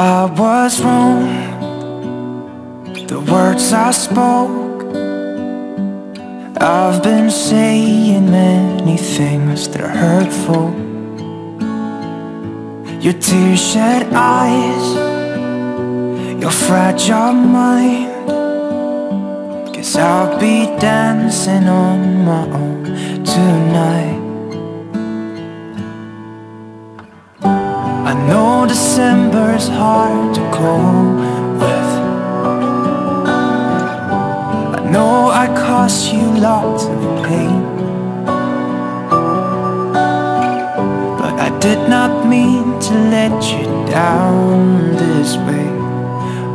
I was wrong, the words I spoke. I've been saying many things that are hurtful. Your tear-shed eyes, your fragile mind. Guess I'll be dancing on my own tonight. I know December's hard to cope with. I know I cost you lots of pain, but I did not mean to let you down this way.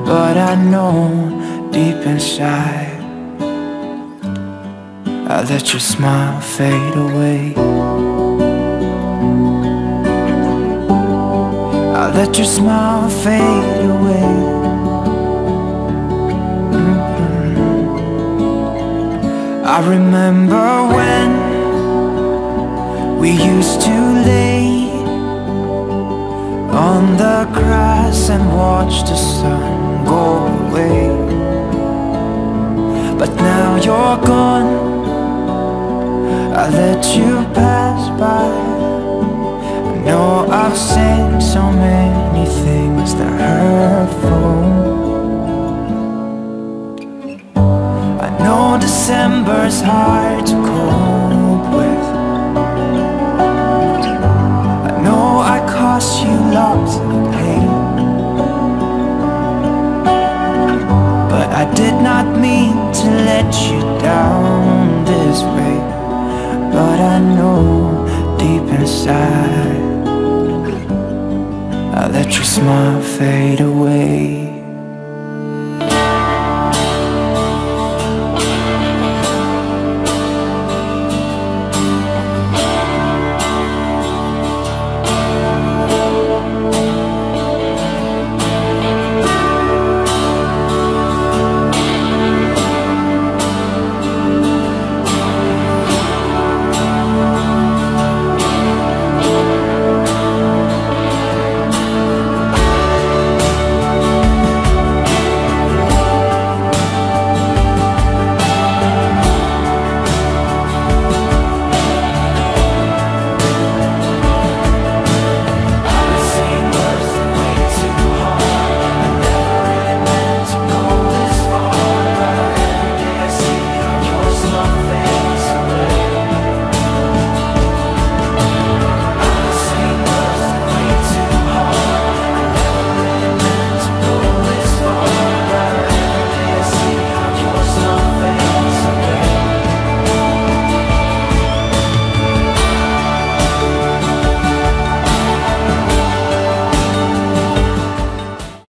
But I know deep inside I let your smile fade away. I let your smile fade away. I remember when we used to lay on the grass and watch the sun go away. But now you're gone, I let you pass by. I know I've said so many things that are hurtful. I know December's hard to cope with. I know I cost you lots of pain, but I did not mean to let you down this way. But I know deep inside I let your smile fade away.